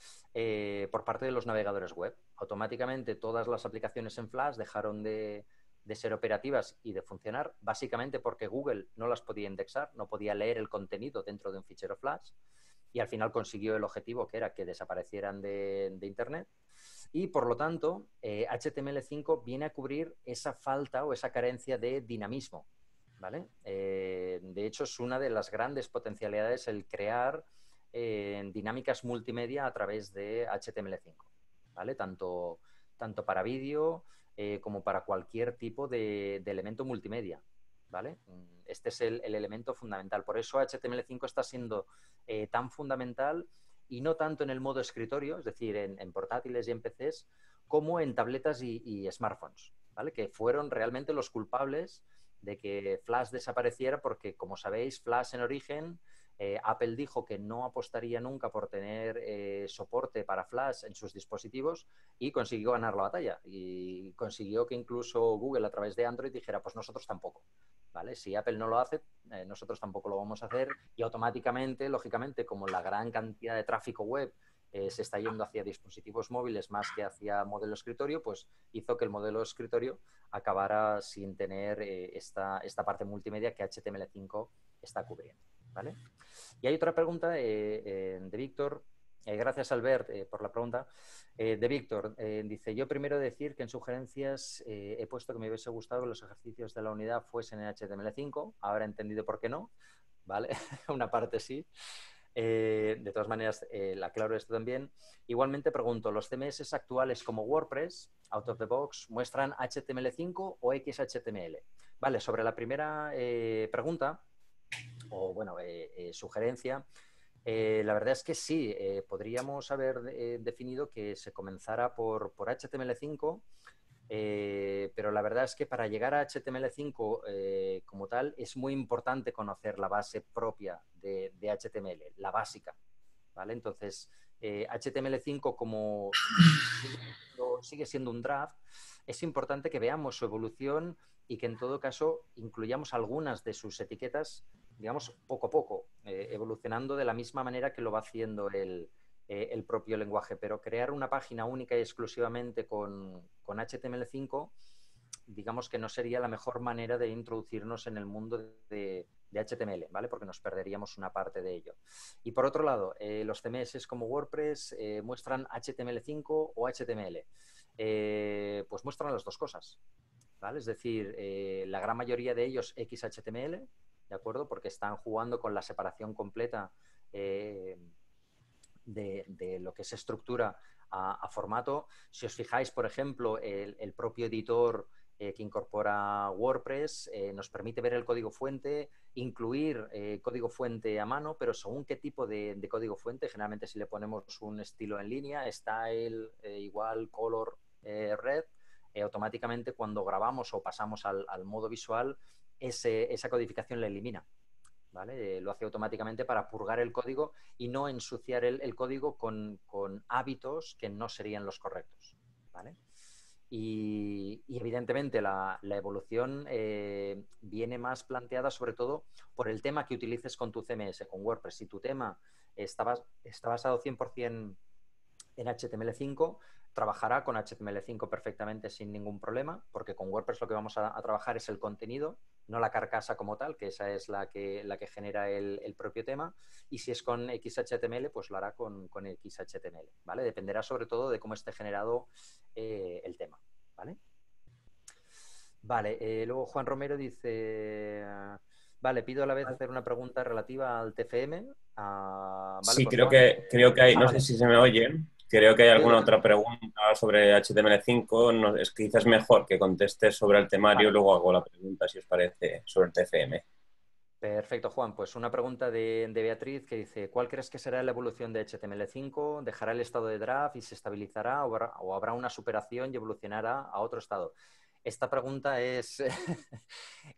Speaker 2: por parte de los navegadores web. Automáticamente todas las aplicaciones en Flash dejaron de ser operativas y de funcionar, básicamente porque Google no las podía indexar, no podía leer el contenido dentro de un fichero Flash, y al final consiguió el objetivo, que era que desaparecieran de Internet. Y por lo tanto, HTML5 viene a cubrir esa falta o esa carencia de dinamismo. ¿Vale? De hecho, es una de las grandes potencialidades el crear dinámicas multimedia a través de HTML5. ¿Vale? Tanto para vídeo como para cualquier tipo de elemento multimedia. ¿Vale? Este es el elemento fundamental. Por eso HTML5 está siendo tan fundamental, y no tanto en el modo escritorio, es decir, en portátiles y en PCs, como en tabletas y smartphones, ¿vale? Que fueron realmente los culpables de que Flash desapareciera, porque, como sabéis, Flash en origen, Apple dijo que no apostaría nunca por tener soporte para Flash en sus dispositivos, y consiguió ganar la batalla. Y consiguió que incluso Google, a través de Android, dijera, pues nosotros tampoco. ¿Vale? Si Apple no lo hace, nosotros tampoco lo vamos a hacer, y automáticamente, lógicamente, como la gran cantidad de tráfico web se está yendo hacia dispositivos móviles más que hacia modelo escritorio, pues hizo que el modelo escritorio acabara sin tener esta parte multimedia que HTML5 está cubriendo. ¿Vale? Y hay otra pregunta de Víctor. Gracias, Albert, por la pregunta. De Víctor, dice, yo primero decir que en sugerencias he puesto que me hubiese gustado que los ejercicios de la unidad fuesen en HTML5, ahora he entendido por qué no, ¿vale? Una parte sí. De todas maneras, aclaro esto también. Igualmente pregunto, ¿los CMS actuales como WordPress, out of the box, muestran HTML5 o XHTML? Vale, sobre la primera pregunta, o bueno, sugerencia, la verdad es que sí, podríamos haber definido que se comenzara por HTML5, pero la verdad es que para llegar a HTML5 como tal es muy importante conocer la base propia de HTML, la básica, ¿vale? Entonces, HTML5 como sigue siendo un draft, es importante que veamos su evolución y que en todo caso incluyamos algunas de sus etiquetas, digamos, poco a poco, evolucionando de la misma manera que lo va haciendo el propio lenguaje. Pero crear una página única y exclusivamente con HTML5, digamos que no sería la mejor manera de introducirnos en el mundo de HTML, ¿vale? Porque nos perderíamos una parte de ello. Y por otro lado, los CMS como WordPress muestran HTML5 o HTML. Pues muestran las dos cosas, ¿vale? Es decir, la gran mayoría de ellos XHTML, ¿de acuerdo? Porque están jugando con la separación completa de lo que es estructura a formato. Si os fijáis, por ejemplo, el propio editor que incorpora WordPress nos permite ver el código fuente, incluir código fuente a mano, pero según qué tipo de código fuente. Generalmente, si le ponemos un estilo en línea, style igual color red, automáticamente cuando grabamos o pasamos al modo visual, esa codificación la elimina. ¿Vale? Lo hace automáticamente para purgar el código y no ensuciar el código con hábitos que no serían los correctos. ¿Vale? Y evidentemente la evolución viene más planteada sobre todo por el tema que utilices con tu CMS, con WordPress. Si tu tema está basado 100% en HTML5, trabajará con HTML5 perfectamente sin ningún problema, porque con WordPress lo que vamos a trabajar es el contenido, no la carcasa como tal, que esa es la que genera el propio tema, y si es con XHTML, pues lo hará con XHTML, ¿vale? Dependerá sobre todo de cómo esté generado el tema, ¿vale? Vale, luego Juan Romero dice... Vale, pido a la vez hacer una pregunta relativa al TFM. Vale,
Speaker 3: Sí,
Speaker 2: pues Juan.
Speaker 3: creo que hay, no sé
Speaker 2: Vale.
Speaker 3: si se me oye, creo que hay
Speaker 2: Sí,
Speaker 3: alguna otra pregunta sobre HTML5. No, es que quizás mejor que contestes sobre el temario y
Speaker 2: vale.
Speaker 3: luego hago la pregunta, si os parece, sobre el TFM.
Speaker 2: Perfecto, Juan. Pues una pregunta de Beatriz que dice, ¿cuál crees que será la evolución de HTML5? ¿Dejará el estado de draft y se estabilizará o habrá una superación y evolucionará a otro estado? Esta pregunta es,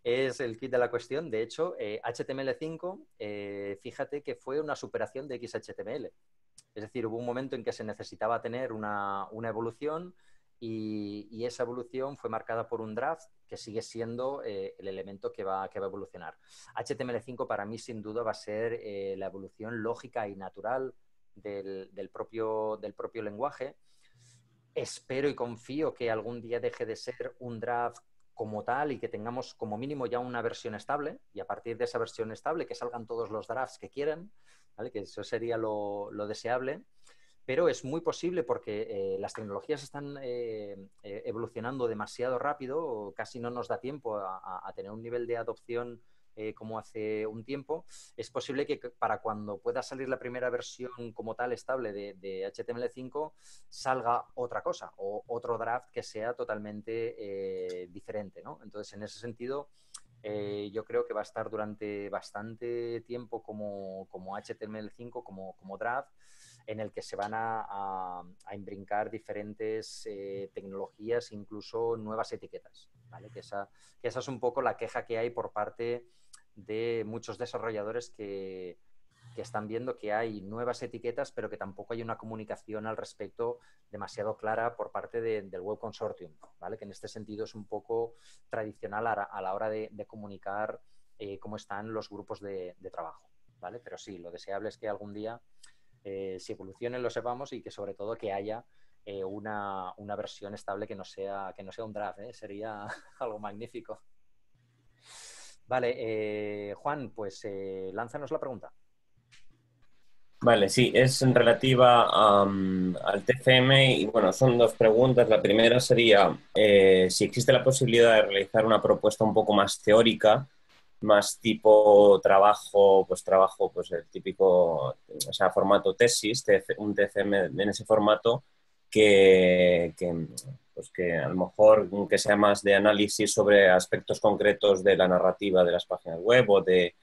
Speaker 2: es el kit de la cuestión. De hecho, HTML5, fíjate que fue una superación de XHTML. Es decir, hubo un momento en que se necesitaba tener una evolución y esa evolución fue marcada por un draft que sigue siendo el elemento que va a evolucionar. HTML5 para mí sin duda va a ser la evolución lógica y natural del propio lenguaje. Espero y confío que algún día deje de ser un draft como tal y que tengamos como mínimo ya una versión estable y a partir de esa versión estable que salgan todos los drafts que quieran, ¿vale? Que eso sería lo deseable, pero es muy posible porque las tecnologías están evolucionando demasiado rápido, casi no nos da tiempo a tener un nivel de adopción como hace un tiempo. Es posible que para cuando pueda salir la primera versión como tal estable de HTML5 salga otra cosa o otro draft que sea totalmente diferente, ¿no? Entonces, en ese sentido, yo creo que va a estar durante bastante tiempo como HTML5, como draft, en el que se van a imbrincar diferentes tecnologías, incluso nuevas etiquetas, ¿vale? Que esa es un poco la queja que hay por parte de muchos desarrolladores que están viendo que hay nuevas etiquetas, pero que tampoco hay una comunicación al respecto demasiado clara por parte del Web Consortium, ¿vale? Que en este sentido es un poco tradicional a la hora de comunicar cómo están los grupos de trabajo, ¿vale? Pero sí, lo deseable es que algún día si evolucionen lo sepamos y que sobre todo que haya una versión estable que no sea un draft, ¿eh? Sería algo magnífico. Vale, Juan, pues lánzanos la pregunta.
Speaker 3: Vale, sí, es en relativa al TFM y bueno, son dos preguntas. La primera sería si existe la posibilidad de realizar una propuesta un poco más teórica, más tipo trabajo, pues el típico, o sea, formato tesis, un TFM en ese formato pues que a lo mejor que sea más de análisis sobre aspectos concretos de la narrativa de las páginas web o de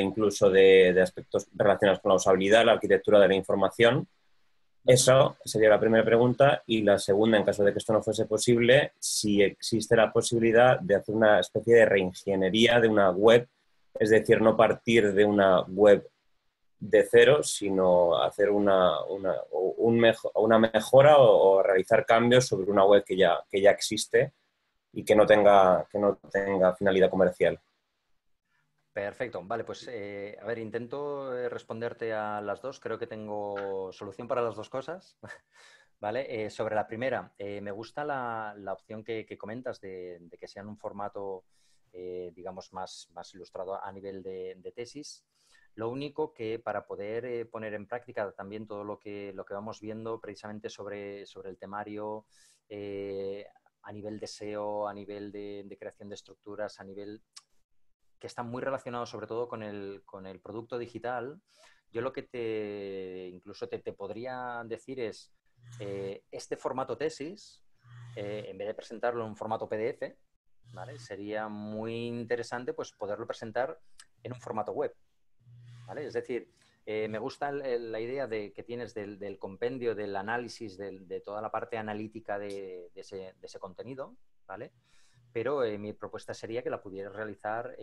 Speaker 3: incluso de aspectos relacionados con la usabilidad, la arquitectura de la información. Eso sería la primera pregunta. Y la segunda, en caso de que esto no fuese posible, si existe la posibilidad de hacer una especie de reingeniería de una web, es decir, no partir de una web de cero, sino hacer una mejora o realizar cambios sobre una web que ya existe y que no tenga finalidad comercial.
Speaker 2: Perfecto, vale, pues a ver, intento responderte a las dos, creo que tengo solución para las dos cosas, ¿vale? Sobre la primera, me gusta la opción que comentas de que sea en un formato, digamos, más ilustrado a nivel de tesis. Lo único que para poder poner en práctica también todo lo que vamos viendo precisamente sobre el temario, a nivel de SEO, a nivel de creación de estructuras, a nivel que están muy relacionados sobre todo con el producto digital, yo lo que incluso te podría decir es este formato tesis, en vez de presentarlo en un formato PDF, ¿vale? Sería muy interesante pues poderlo presentar en un formato web, ¿vale? Es decir, me gusta la idea que tienes del compendio, del análisis, de toda la parte analítica de ese contenido, ¿vale? Pero mi propuesta sería que la pudieras realizar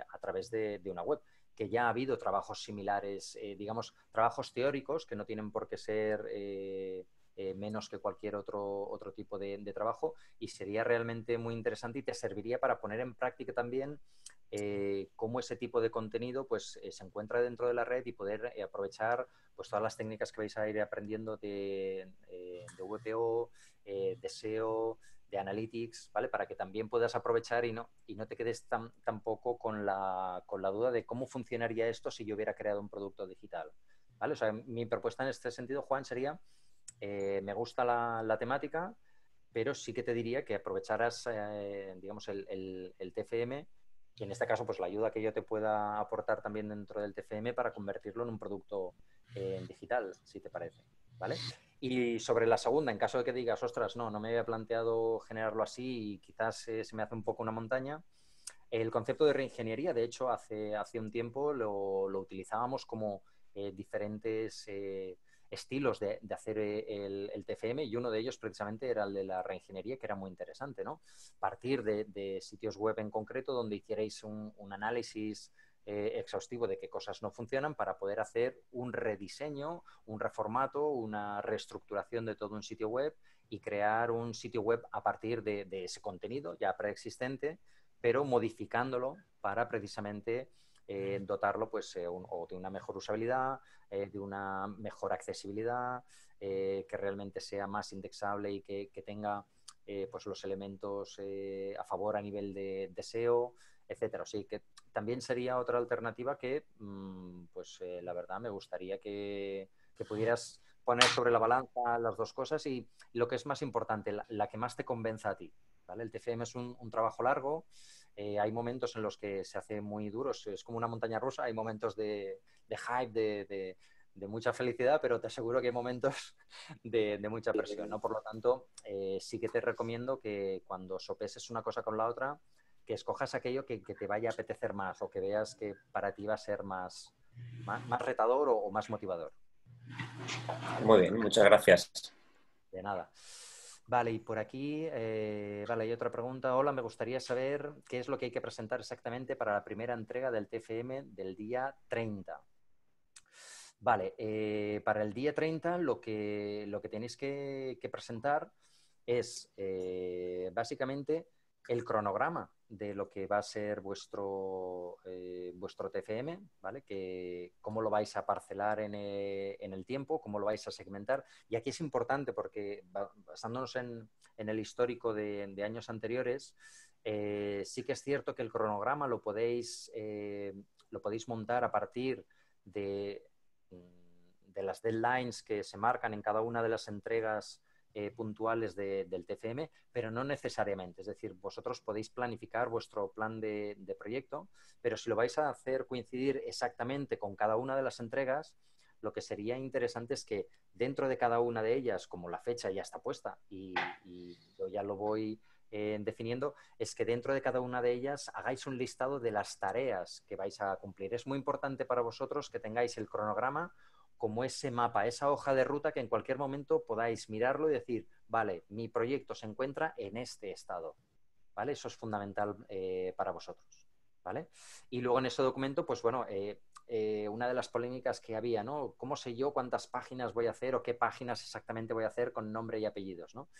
Speaker 2: a través de una web, que ya ha habido trabajos similares, digamos, trabajos teóricos que no tienen por qué ser menos que cualquier otro tipo de trabajo y sería realmente muy interesante y te serviría para poner en práctica también cómo ese tipo de contenido pues, se encuentra dentro de la red y poder aprovechar pues, todas las técnicas que vais a ir aprendiendo de VPO, de SEO, de Analytics, ¿vale? Para que también puedas aprovechar y no te quedes tampoco con la duda de cómo funcionaría esto si yo hubiera creado un producto digital, ¿vale? O sea, mi propuesta en este sentido, Juan, sería, me gusta la temática, pero sí que te diría que aprovecharas, digamos, el TFM y en este caso, pues la ayuda que yo te pueda aportar también dentro del TFM para convertirlo en un producto digital, si te parece, ¿vale? Y sobre la segunda, en caso de que digas, ostras, no me había planteado generarlo así y quizás se me hace un poco una montaña, el concepto de reingeniería, de hecho, hace un tiempo lo utilizábamos como diferentes estilos de hacer el TFM y uno de ellos precisamente era el de la reingeniería, que era muy interesante, ¿no? Partir de sitios web en concreto donde hicierais un análisis exhaustivo de qué cosas no funcionan para poder hacer un rediseño, un reformato, una reestructuración de todo un sitio web y crear un sitio web a partir de ese contenido ya preexistente, pero modificándolo para precisamente dotarlo pues, o de una mejor usabilidad, de una mejor accesibilidad, que realmente sea más indexable y que tenga pues los elementos a favor a nivel de SEO, etcétera. O sea, que también sería otra alternativa que, pues la verdad, me gustaría que pudieras poner sobre la balanza las dos cosas y lo que es más importante, la que más te convenza a ti, ¿vale? El TFM es un trabajo largo, hay momentos en los que se hace muy duro, es como una montaña rusa, hay momentos de hype, de mucha felicidad, pero te aseguro que hay momentos de mucha presión, ¿no? Por lo tanto, sí que te recomiendo que cuando sopeses una cosa con la otra, que escojas aquello que te vaya a apetecer más o que veas que para ti va a ser más retador o más motivador.
Speaker 3: Muy bien, muchas gracias.
Speaker 2: De nada. Vale, y por aquí, vale, hay otra pregunta. Hola, me gustaría saber qué es lo que hay que presentar exactamente para la primera entrega del TFM del día 30. Vale, para el día 30 lo que tenéis que presentar es básicamente el cronograma de lo que va a ser vuestro TFM, ¿vale? Cómo lo vais a parcelar en el tiempo, cómo lo vais a segmentar. Y aquí es importante porque basándonos en el histórico de años anteriores, sí que es cierto que el cronograma lo podéis montar a partir de las deadlines que se marcan en cada una de las entregas puntuales del TFM, pero no necesariamente. Es decir, vosotros podéis planificar vuestro plan de proyecto, pero si lo vais a hacer coincidir exactamente con cada una de las entregas, lo que sería interesante es que dentro de cada una de ellas, como la fecha ya está puesta y yo ya lo voy definiendo, es que dentro de cada una de ellas hagáis un listado de las tareas que vais a cumplir. Es muy importante para vosotros que tengáis el cronograma como ese mapa, esa hoja de ruta que en cualquier momento podáis mirarlo y decir, vale, mi proyecto se encuentra en este estado, ¿vale? Eso es fundamental para vosotros, ¿vale? Y luego en ese documento, pues bueno, una de las polémicas que había, ¿no? ¿Cómo sé yo cuántas páginas voy a hacer o qué páginas exactamente voy a hacer con nombre y apellidos, ¿no?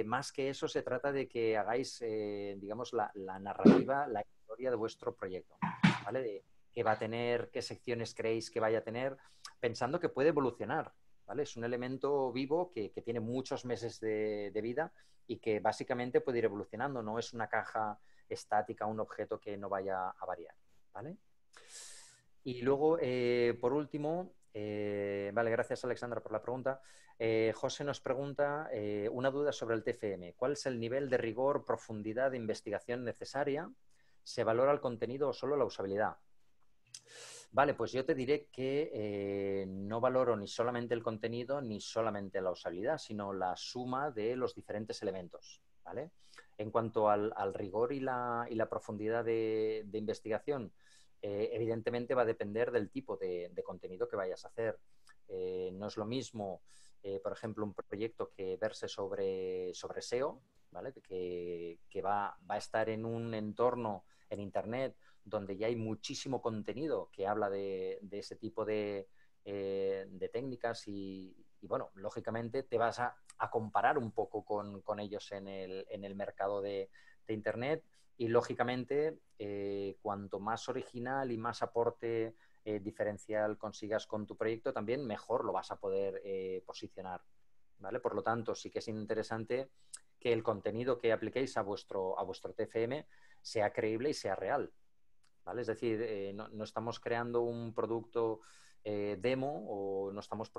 Speaker 2: Más que eso, se trata de que hagáis, digamos, la narrativa, la historia de vuestro proyecto, ¿vale? De qué va a tener, qué secciones creéis que vaya a tener, pensando que puede evolucionar, ¿vale? Es un elemento vivo que tiene muchos meses de vida y que básicamente puede ir evolucionando, no es una caja estática, un objeto que no vaya a variar, ¿vale? Y luego, por último, vale, gracias Alexandra por la pregunta. José nos pregunta una duda sobre el TFM. ¿Cuál es el nivel de rigor, profundidad de investigación necesaria? ¿Se valora el contenido o solo la usabilidad? Vale, pues yo te diré que no valoro ni solamente el contenido ni solamente la usabilidad, sino la suma de los diferentes elementos, ¿vale? En cuanto al rigor y la profundidad de investigación, evidentemente va a depender del tipo de contenido que vayas a hacer. No es lo mismo, por ejemplo, un proyecto que verse sobre SEO, ¿vale? Que va a estar en un entorno en Internet donde ya hay muchísimo contenido que habla de ese tipo de técnicas y, bueno, lógicamente te vas a comparar un poco con ellos en el mercado de Internet y, lógicamente, cuanto más original y más aporte diferencial consigas con tu proyecto, también mejor lo vas a poder posicionar, ¿vale? Por lo tanto, sí que es interesante que el contenido que apliquéis a vuestro TFM sea creíble y sea real, ¿vale? Es decir, no estamos creando un producto demo o no estamos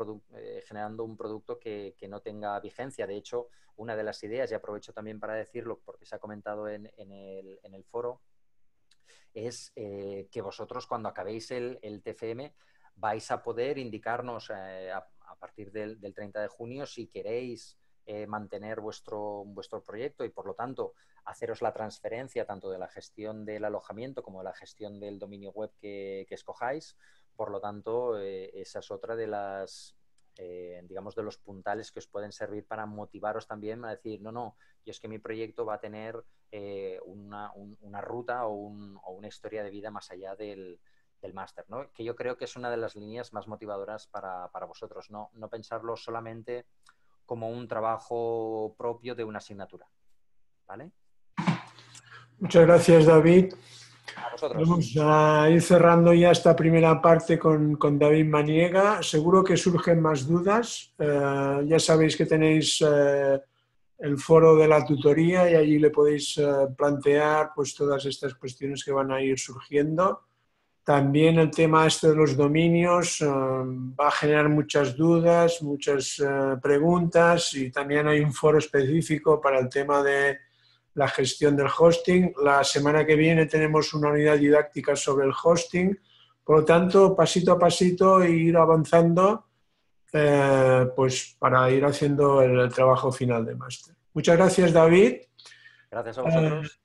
Speaker 2: generando un producto que no tenga vigencia. De hecho, una de las ideas, y aprovecho también para decirlo porque se ha comentado en el foro, es que vosotros, cuando acabéis el TFM, vais a poder indicarnos a partir del 30 de junio si queréis mantener vuestro proyecto y, por lo tanto, haceros la transferencia tanto de la gestión del alojamiento como de la gestión del dominio web que escojáis. Por lo tanto, esa es otra de las, digamos, de los puntales que os pueden servir para motivaros también a decir, no, yo es que mi proyecto va a tener una ruta o una historia de vida más allá del máster, ¿no? Que yo creo que es una de las líneas más motivadoras para vosotros, no pensarlo solamente como un trabajo propio de una asignatura, ¿vale?
Speaker 1: Muchas gracias, David.
Speaker 2: A vosotros.
Speaker 1: Vamos a ir cerrando ya esta primera parte con David Maniega. Seguro que surgen más dudas. Ya sabéis que tenéis el foro de la tutoría y allí le podéis plantear pues todas estas cuestiones que van a ir surgiendo. También el tema este de los dominios va a generar muchas dudas, muchas preguntas, y también hay un foro específico para el tema de la gestión del hosting. La semana que viene tenemos una unidad didáctica sobre el hosting. Por lo tanto, pasito a pasito e ir avanzando pues para ir haciendo el trabajo final de máster. Muchas gracias, David.
Speaker 2: Gracias a vosotros.